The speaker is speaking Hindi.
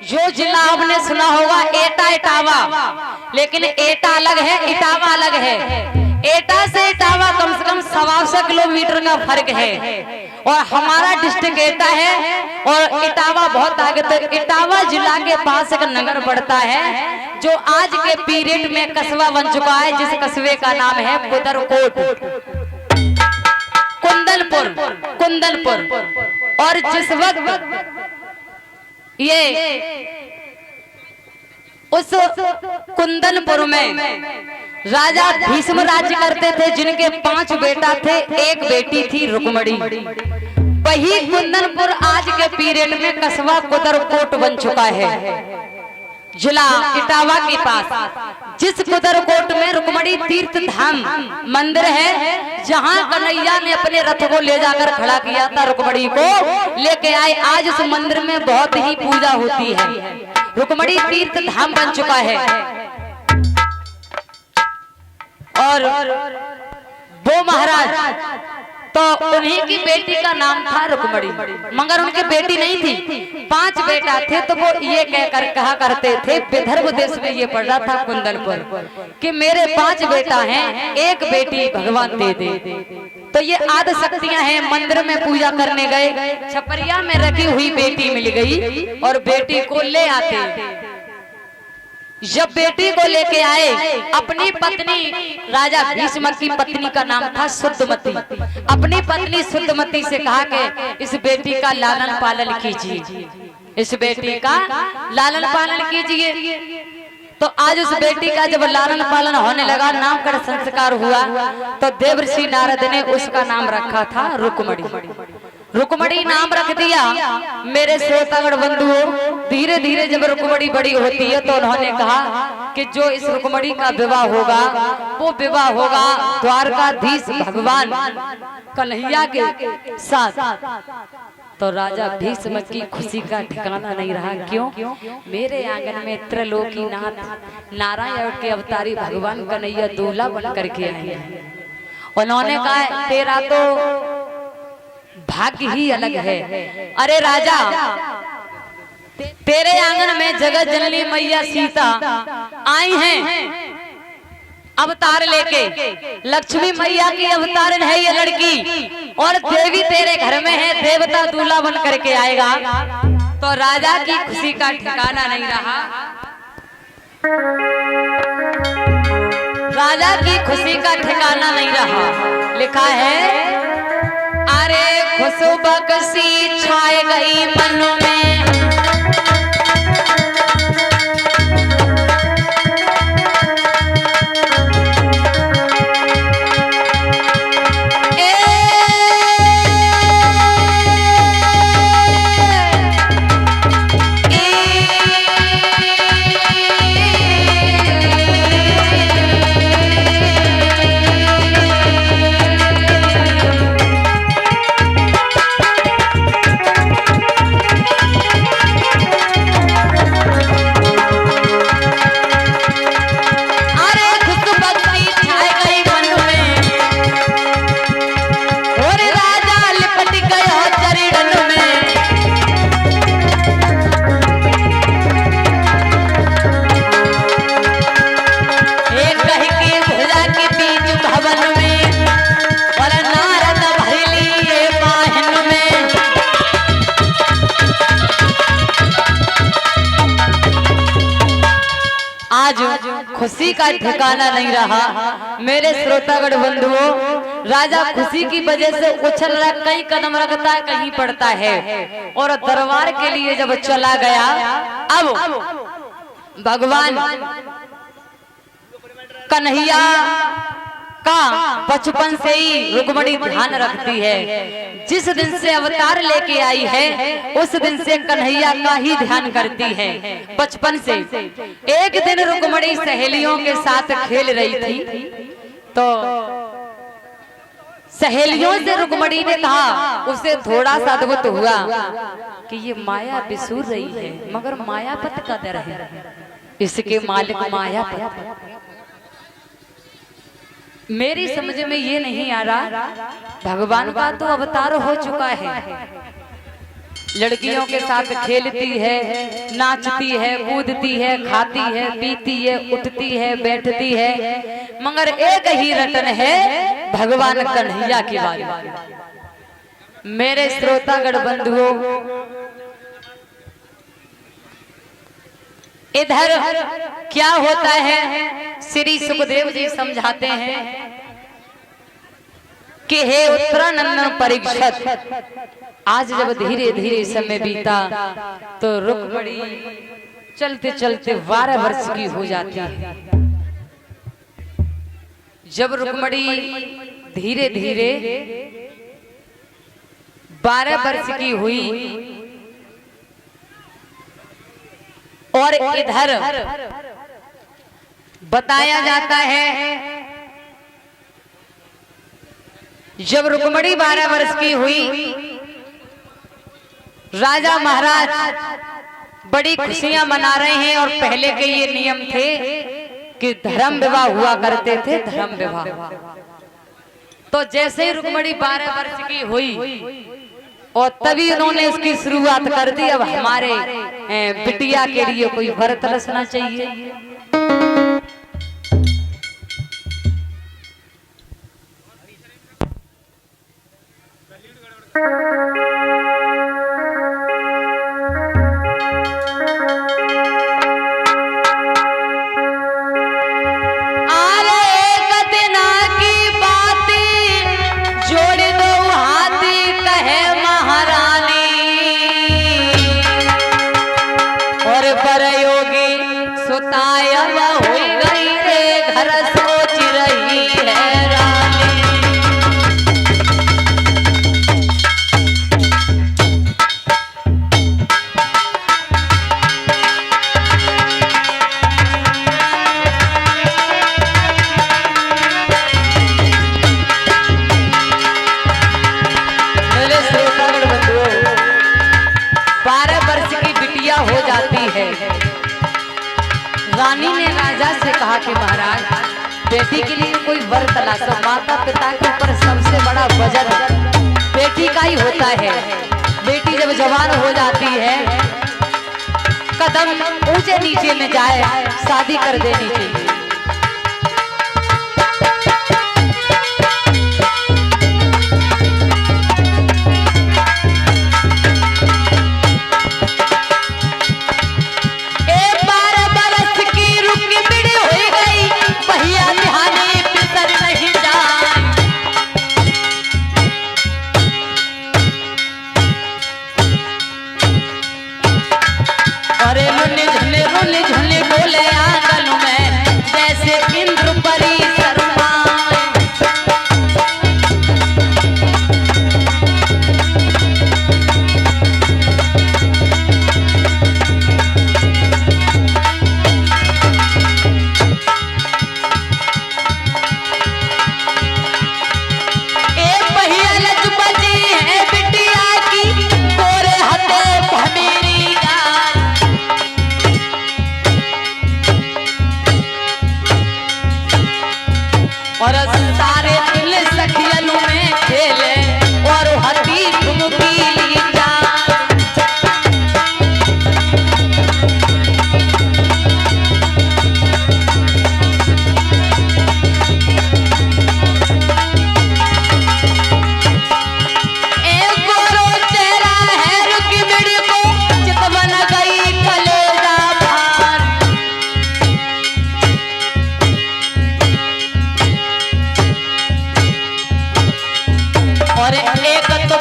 जो जिला आपने सुना होगा एटा इटावा, लेकिन एटा अलग है, इटावा अलग है। एटा से इटावा कम से कम 125 किलोमीटर का फर्क है, और हमारा डिस्ट्रिक्ट एटा है और इटावा बहुत आगे। तो इटावा जिला के पास एक नगर पड़ता है जो आज के पीरियड में कस्बा बन चुका है, जिस कस्बे का नाम है कुदरकोट, कुंदनपुर, कुंदनपुर। और जिस वक्त ये उस कुंदनपुर में राजा भीष्म राज्य करते थे, जिनके 5 बेटा थे, एक बेटी थी रुक्मणी। वही कुंदनपुर आज के पीरियड में कस्बा कुदरकोट बन चुका है, जिला इटावा के पास। जिस कुदरकोट में रुक्मणी तीर्थ धाम मंदिर है, जहां कन्हैया ने अपने रथ को ले जाकर खड़ा किया था, रुक्मणी को लेके आए। आज उस मंदिर में बहुत ही पूजा होती है, रुक्मणी तीर्थ धाम बन चुका है। और वो महाराज तो उन्हीं की बेटी का नाम था रुक्मणी, मगर उनकी बेटी नहीं थी, 5 बेटा थे। तो वो ये कहकर कहा करते थे, विदर्भ देश में ये पड़ रहा था कुंदनपुर, कि मेरे 5 बेटा हैं, एक बेटी भगवान दे दे। तो ये आदि शक्तियां हैं, मंदिर में पूजा करने गए, छपरिया में रखी हुई बेटी मिल गई और बेटी को ले आते। जब बेटी को लेके आए, अपनी पत्नी राजा भीष्म की पत्नी का नाम था शुद्धमती, अपनी पत्नी शुद्धमती से कहा कि इस बेटी का लालन पालन कीजिए, इस बेटी का लालन पालन कीजिए। तो आज उस बेटी का जब लालन पालन होने लगा, नामकरण संस्कार हुआ, तो देवर्षि नारद ने उसका नाम रखा था रुक्मणी। रुक्मणी नाम रख दिया। मेरे श्रोतागण बंधुओं, धीरे धीरे जब रुक्मणी बड़ी होती है तो उन्होंने कहा कि जो इस रुक्मणी का विवाह होगा वो विवाह होगा द्वारकाधीश भगवान कन्हैया के साथ। तो राजा भीष्म की खुशी का ठिकाना नहीं रहा। क्यों? मेरे आंगन में त्रिलोकीनाथ नारायण के अवतारी भगवान कन्हैया दूल्हा बन करके आए हैं। उन्होंने कहा तेरा तो भाग्य ही अलग है। अरे राजा, तेरे आंगन में जगत जननी मैया सीता आई हैं अवतार लेके, लक्ष्मी मैया की अवतार है ये लड़की, और देवी तेरे घर में है, देवता दूल्हा बन करके आएगा। तो राजा की खुशी का ठिकाना नहीं रहा, राजा की खुशी का ठिकाना नहीं रहा। लिखा है, अरे खुशबक सी छाए गई मन में, खुशी का ठिकाना नहीं रहा। मेरे श्रोतागण बंधुओं, राजा खुशी की वजह से उछल रहा, कहीं कदम रखता है कहीं पड़ता है, और दरबार के लिए जब चला गया, अब भगवान कन्हैया का बचपन से ही रुक्मणी ध्यान रखती है। जिस दिन से अवतार लेके आई है उस दिन से कन्हैया का ही ध्यान करती है, बचपन से। एक दिन रुक्मणी सहेलियों के साथ खेल रही थी, तो सहेलियों से रुक्मणी ने कहा, उसे थोड़ा सा अद्भुत हुआ कि ये माया बिसूर रही है, मगर मायापत का दर है, इसके मालिक मायापत। मेरी समझ में ये नहीं आ रहा, भगवान का तो अवतार हो चुका है, लड़कियों के साथ खेलती है, नाचती है, कूदती है, खाती है, पीती है, उठती है, बैठती है, मगर एक ही रटन है भगवान कन्हैया की बारी। मेरे श्रोतागण बंधुओं, इधर क्या होता है, श्री सुखदेव जी समझाते हैं कि हे उत्तरानंदन परीक्षित, आज जब धीरे धीरे समय बीता तो रुक्मिणी चलते चलते 12 वर्ष की हो जाती है। जब रुक्मिणी धीरे धीरे 12 वर्ष की हुई और इधर बताया जाता है जब रुक्मिणी 12 वर्ष की हुई, राजा महाराज बड़ी खुशियां मना रहे हैं। और पहले के ये नियम थे कि धर्म विवाह हुआ करते थे, धर्म विवाह। तो जैसे ही रुक्मिणी 12 वर्ष की हुई और तभी उन्होंने इसकी शुरुआत कर दी, अब हमारे बिटिया के लिए कोई व्रत रचना चाहिए। रानी ने राजा से कहा कि महाराज, बेटी के लिए कोई वर तलाशो। माता पिता के ऊपर सबसे बड़ा वजन बेटी का ही होता है। बेटी जब जवान हो जाती है, कदम ऊंचे नीचे में जाए, शादी कर देनी चाहिए। और एक तो